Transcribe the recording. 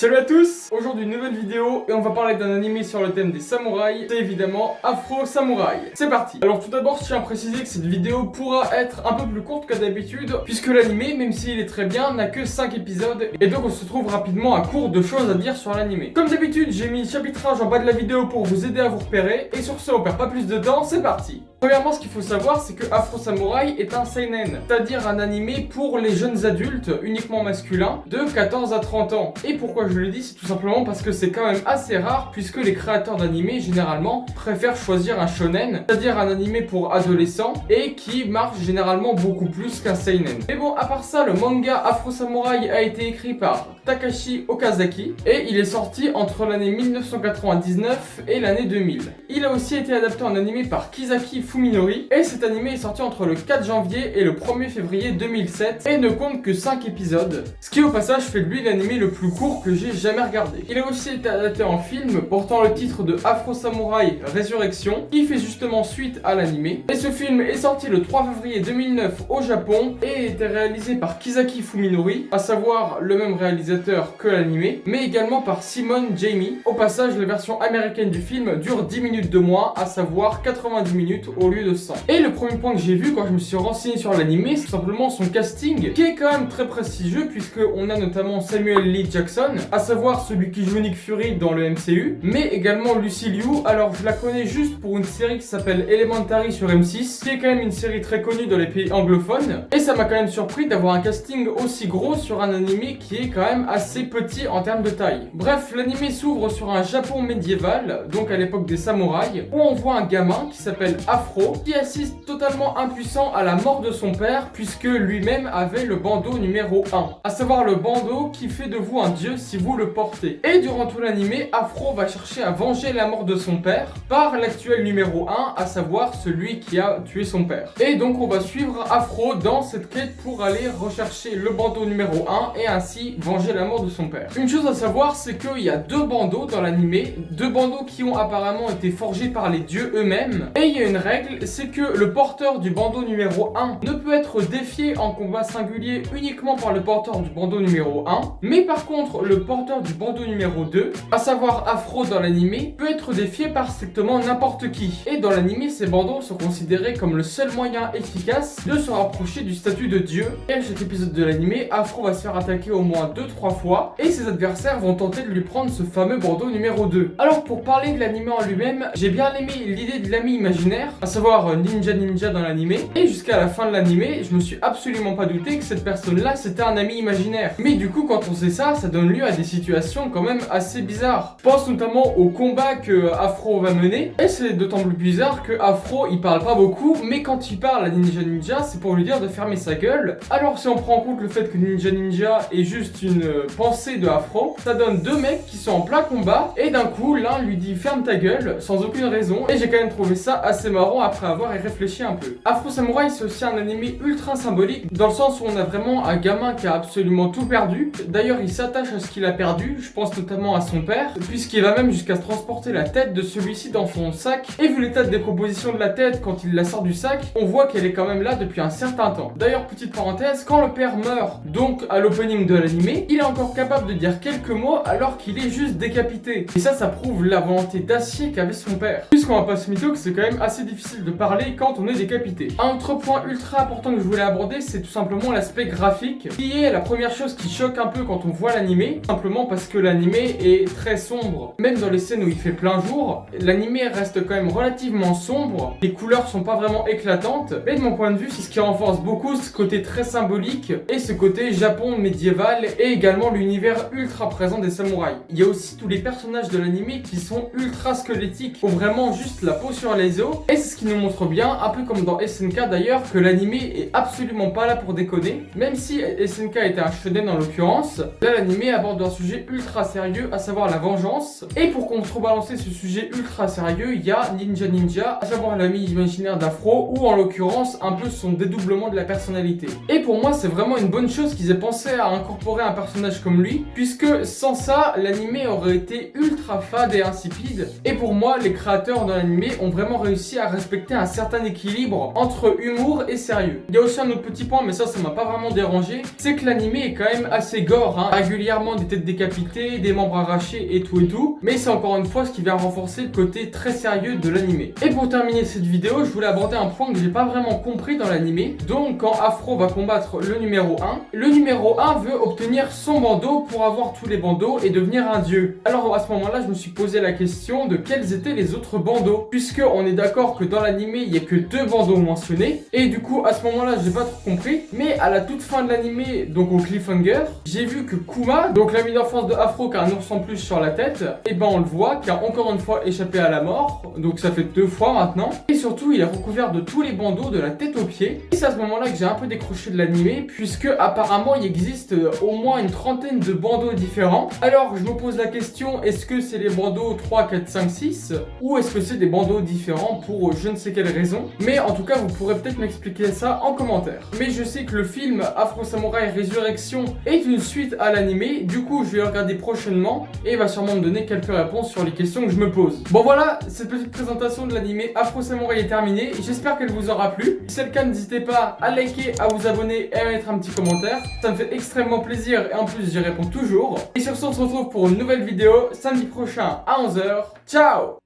Salut à tous! Aujourd'hui une nouvelle vidéo et on va parler d'un animé sur le thème des samouraïs, c'est évidemment Afro Samouraï. C'est parti! Alors tout d'abord je tiens à préciser que cette vidéo pourra être un peu plus courte que d'habitude puisque l'animé, même s'il est très bien, n'a que 5 épisodes et donc on se trouve rapidement à court de choses à dire sur l'animé. Comme d'habitude j'ai mis le chapitrage en bas de la vidéo pour vous aider à vous repérer et sur ce on perd pas plus de temps, c'est parti! Premièrement, ce qu'il faut savoir, c'est que Afro Samouraï est un seinen, c'est-à-dire un animé pour les jeunes adultes, uniquement masculins, de 14 à 30 ans. Et pourquoi je le dis, c'est tout simplement parce que c'est quand même assez rare, puisque les créateurs d'animés, généralement, préfèrent choisir un shonen, c'est-à-dire un animé pour adolescents, et qui marche généralement beaucoup plus qu'un seinen. Mais bon, à part ça, le manga Afro Samouraï a été écrit par Takashi Okazaki, et il est sorti entre l'année 1999 et l'année 2000. Il a aussi été adapté en animé par Kisaki Fuminori, et cet animé est sorti entre le 4 janvier et le 1er février 2007 et ne compte que 5 épisodes, ce qui au passage fait de lui l'animé le plus court que j'ai jamais regardé. Il a aussi été adapté en film portant le titre de Afro Samouraï Résurrection, qui fait justement suite à l'animé, et ce film est sorti le 3 février 2009 au Japon et a été réalisé par Kisaki Fuminori, à savoir le même réalisateur que l'animé, mais également par Simon Jamie. Au passage, la version américaine du film dure 10 minutes de moins, à savoir 90 minutes au lieu de 100. Et le premier point que j'ai vu quand je me suis renseigné sur l'animé, c'est simplement son casting, qui est quand même très prestigieux, puisqu'on a notamment Samuel L. Jackson, à savoir celui qui joue Nick Fury dans le MCU, mais également Lucy Liu. Alors je la connais juste pour une série qui s'appelle Elementary sur M6, qui est quand même une série très connue dans les pays anglophones, et ça m'a quand même surpris d'avoir un casting aussi gros sur un animé qui est quand même assez petit en termes de taille. Bref, l'animé s'ouvre sur un Japon médiéval, donc à l'époque des samouraïs, où on voit un gamin qui s'appelle Afro, qui assiste totalement impuissant à la mort de son père, puisque lui-même avait le bandeau numéro 1, à savoir le bandeau qui fait de vous un dieu si vous le portez. Et durant tout l'animé, Afro va chercher à venger la mort de son père par l'actuel numéro 1, à savoir celui qui a tué son père. Et donc on va suivre Afro dans cette quête pour aller rechercher le bandeau numéro 1 et ainsi venger la mort de son père. Une chose à savoir, c'est qu'il y a deux bandeaux dans l'animé, deux bandeaux qui ont apparemment été forgés par les dieux eux-mêmes, et il y a une règle, c'est que le porteur du bandeau numéro 1 ne peut être défié en combat singulier uniquement par le porteur du bandeau numéro 1, mais par contre le porteur du bandeau numéro 2, à savoir Afro dans l'animé, peut être défié par strictement n'importe qui. Et dans l'animé, ces bandeaux sont considérés comme le seul moyen efficace de se rapprocher du statut de dieu. Et à chaque épisode de l'animé, Afro va se faire attaquer au moins 2-3 fois, et ses adversaires vont tenter de lui prendre ce fameux bandeau numéro 2. Alors pour parler de l'animé en lui-même, j'ai bien aimé l'idée de l'ami imaginaire, à savoir Ninja dans l'animé, et jusqu'à la fin de l'animé, je me suis absolument pas douté que cette personne-là c'était un ami imaginaire. Mais du coup, quand on sait ça, ça donne lieu à des situations quand même assez bizarres. Je pense notamment au combat que Afro va mener, et c'est d'autant plus bizarre que Afro il parle pas beaucoup, mais quand il parle à Ninja, c'est pour lui dire de fermer sa gueule. Alors si on prend en compte le fait que Ninja est juste une pensée de Afro, ça donne deux mecs qui sont en plein combat, et d'un coup, l'un lui dit ferme ta gueule, sans aucune raison, et j'ai quand même trouvé ça assez marrant après avoir y réfléchi un peu. Afro Samouraï, c'est aussi un animé ultra symbolique, dans le sens où on a vraiment un gamin qui a absolument tout perdu. D'ailleurs, il s'attache à ce qu'il a perdu, je pense notamment à son père, puisqu'il va même jusqu'à transporter la tête de celui-ci dans son sac. Et vu l'état de décomposition de la tête quand il la sort du sac, on voit qu'elle est quand même là depuis un certain temps. D'ailleurs, petite parenthèse, quand le père meurt, donc à l'opening de l'animé, il est encore capable de dire quelques mots alors qu'il est juste décapité. Et ça prouve la volonté d'acier qu'avait son père. Puisqu'on va pas se mytho que c'est quand même assez difficile de parler quand on est décapité. Un autre point ultra important que je voulais aborder, c'est tout simplement l'aspect graphique, qui est la première chose qui choque un peu quand on voit l'animé, simplement parce que l'animé est très sombre. Même dans les scènes où il fait plein jour, l'animé reste quand même relativement sombre, les couleurs sont pas vraiment éclatantes, mais de mon point de vue, c'est ce qui renforce beaucoup ce côté très symbolique et ce côté Japon médiéval et également l'univers ultra présent des samouraïs. Il y a aussi tous les personnages de l'animé qui sont ultra squelettiques, ont vraiment juste la peau sur les os, et c'est ce qui nous montre bien, un peu comme dans SNK d'ailleurs, que l'animé est absolument pas là pour déconner. Même si SNK était un shonen en l'occurrence, là l'animé aborde un sujet ultra sérieux, à savoir la vengeance. Et pour contrebalancer ce sujet ultra sérieux, il y a Ninja, à savoir l'ami imaginaire d'Afro, ou en l'occurrence un peu son dédoublement de la personnalité. Et pour moi c'est vraiment une bonne chose qu'ils aient pensé à incorporer un personnage comme lui, puisque sans ça l'animé aurait été ultra fade et insipide. Et pour moi les créateurs de l'animé ont vraiment réussi à respecter un certain équilibre entre humour et sérieux. Il y a aussi un autre petit point, mais ça m'a pas vraiment dérangé, c'est que l'animé est quand même assez gore, régulièrement des têtes décapitées, des membres arrachés et tout, mais c'est encore une fois ce qui vient renforcer le côté très sérieux de l'animé. Et pour terminer cette vidéo, je voulais aborder un point que j'ai pas vraiment compris dans l'animé. Donc quand Afro va combattre le numéro 1, le numéro 1 veut obtenir son bandeau pour avoir tous les bandeaux et devenir un dieu. Alors à ce moment-là, je me suis posé la question de quels étaient les autres bandeaux, puisque on est d'accord que dans l'animé, il y a que 2 bandeaux mentionnés, et du coup à ce moment-là, j'ai pas trop compris, mais à la toute fin de l'animé, donc au cliffhanger, j'ai vu que Kuma, donc l'ami d'enfance de Afro qui a un ours en plus sur la tête, et ben on le voit, qui a encore une fois échappé à la mort, donc ça fait 2 fois maintenant, et surtout il est recouvert de tous les bandeaux de la tête aux pieds, et c'est à ce moment-là que j'ai un peu décroché de l'animé, puisque apparemment il existe au moins une trentaine de bandeaux différents. Alors je me pose la question, est-ce que c'est les bandeaux 3, 4, 5, 6, ou est-ce que c'est des bandeaux différents pour je ne sais quelle raison, mais en tout cas vous pourrez peut-être m'expliquer ça en commentaire. Mais je sais que le film Afro Samurai Résurrection est une suite à l'animé, du coup je vais le regarder prochainement et il va sûrement me donner quelques réponses sur les questions que je me pose. Bon voilà, cette petite présentation de l'animé Afro Samurai est terminée, j'espère qu'elle vous aura plu. Si c'est le cas, n'hésitez pas à liker, à vous abonner et à mettre un petit commentaire, ça me fait extrêmement plaisir et en plus j'y réponds toujours. Et sur ce, on se retrouve pour une nouvelle vidéo samedi prochain à 11h. Ciao!